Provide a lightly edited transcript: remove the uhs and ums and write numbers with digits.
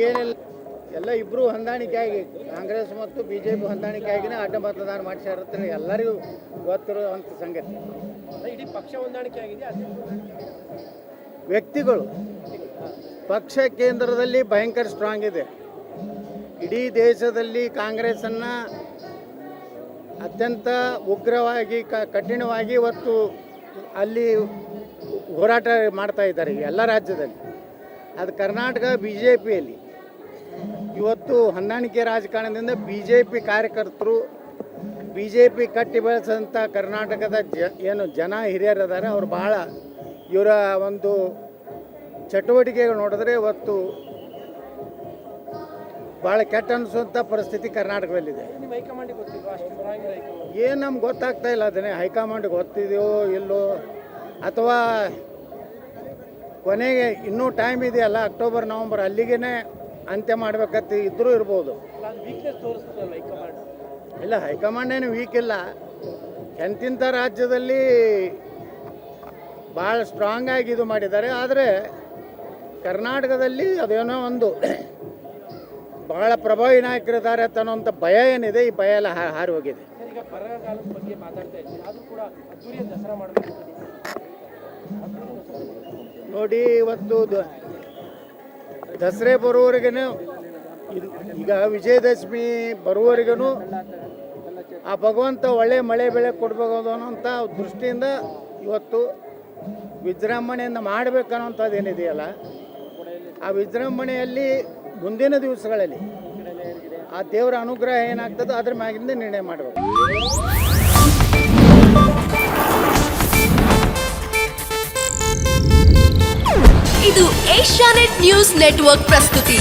ಏನಿಲ್ಲ, ಎಲ್ಲ ಇಬ್ಬರು ಹೊಂದಾಣಿಕೆಯಾಗಿ ಕಾಂಗ್ರೆಸ್ ಮತ್ತು ಬಿಜೆಪಿ ಹೊಂದಾಣಿಕೆಯಾಗಿನೇ ಅಡ್ಡ ಮತದಾನ ಮಾಡಿಸಿರುತ್ತೆ, ಎಲ್ಲರಿಗೂ ಗೊತ್ತಿರುವಂಥ ಸಂಗತಿ. ಇಡೀ ಪಕ್ಷ ಹೊಂದಾಣಿಕೆ ಆಗಿದೆ. ವ್ಯಕ್ತಿಗಳು ಪಕ್ಷ ಕೇಂದ್ರದಲ್ಲಿ ಭಯಂಕರ ಸ್ಟ್ರಾಂಗ್ ಇದೆ. ಇಡೀ ದೇಶದಲ್ಲಿ ಕಾಂಗ್ರೆಸ್ಸನ್ನು ಅತ್ಯಂತ ಉಗ್ರವಾಗಿ ಕಠಿಣವಾಗಿ ಇವತ್ತು ಅಲ್ಲಿ ಹೋರಾಟ ಮಾಡ್ತಾ ಇದ್ದಾರೆ ಎಲ್ಲ ರಾಜ್ಯದಲ್ಲಿ. ಅದು ಕರ್ನಾಟಕ ಬಿ ಜೆ ಪಿಯಲ್ಲಿ ಇವತ್ತು ಹೊಂದಾಣಿಕೆ ರಾಜಕಾರಣದಿಂದ ಬಿ ಜೆ ಪಿ ಕಾರ್ಯಕರ್ತರು, ಬಿ ಜೆ ಪಿ ಕಟ್ಟಿ ಬೆಳೆಸಂಥ ಕರ್ನಾಟಕದ ಏನು ಜನ ಹಿರಿಯರಿದ್ದಾರೆ, ಅವರು ಭಾಳ ಇವರ ಒಂದು ಚಟುವಟಿಕೆಗಳು ನೋಡಿದ್ರೆ ಇವತ್ತು ಭಾಳ ಕೆಟ್ಟ ಅನಿಸುವಂಥ ಪರಿಸ್ಥಿತಿ ಕರ್ನಾಟಕದಲ್ಲಿದೆ. ಏನು ನಮ್ಗೆ ಗೊತ್ತಾಗ್ತಾ ಇಲ್ಲ. ಅದನ್ನೇ ಹೈಕಮಾಂಡ್ ಗೊತ್ತಿದೆಯೋ ಇಲ್ಲೋ, ಅಥವಾ ಕೊನೆಗೆ ಇನ್ನೂ ಟೈಮ್ ಇದೆಯಲ್ಲ, ಅಕ್ಟೋಬರ್ ನವಂಬರ್ ಅಲ್ಲಿಗೆ ಅಂತ್ಯ ಮಾಡ್ಬೇಕಂತ ಇದ್ರೂ ಇರ್ಬೋದು. ಇಲ್ಲ, ಹೈಕಮಾಂಡ್ ಏನು ವೀಕ್ ಇಲ್ಲ. ಎಂತಿಂಥ ರಾಜ್ಯದಲ್ಲಿ ಭಾಳ ಸ್ಟ್ರಾಂಗ್ ಆಗಿ ಇದು ಮಾಡಿದ್ದಾರೆ. ಆದರೆ ಕರ್ನಾಟಕದಲ್ಲಿ ಅದೇನೋ ಒಂದು ಭಾಳ ಪ್ರಭಾವಿ ನಾಯಕರಿದ್ದಾರೆ ಅನ್ನೋಂಥ ಭಯ ಏನಿದೆ, ಈ ಭಯ ಎಲ್ಲ ಹಾರಿ ಹೋಗಿದೆ. ನೋಡಿ, ಇವತ್ತು ದಸರೆ ಬರುವವರೆಗೂ, ಈಗ ವಿಜಯದಶಮಿ ಬರುವವರೆಗೂ ಆ ಭಗವಂತ ಒಳ್ಳೆ ಮಳೆ ಬೆಳೆ ಕೊಡಬೇಕು ಅನ್ನೋಂಥ ದೃಷ್ಟಿಯಿಂದ ಇವತ್ತು ವಿಜೃಂಭಣೆಯಿಂದ ಮಾಡಬೇಕನ್ನೋಂಥದ್ದು ಏನಿದೆಯಲ್ಲ, ಆ ವಿಜೃಂಭಣೆಯಲ್ಲಿ ಮುಂದಿನ ದಿವಸಗಳಲ್ಲಿ ಆ ದೇವರ ಅನುಗ್ರಹ ಏನಾಗ್ತದೋ ಅದ್ರ ಮ್ಯಾಗಿಂದ ನಿರ್ಣಯ ಮಾಡಬೇಕು. ಇದು ಏಷ್ಯಾನೆಟ್ ನ್ಯೂಸ್ ನೆಟ್ವರ್ಕ್ ಪ್ರಸ್ತುತಿ.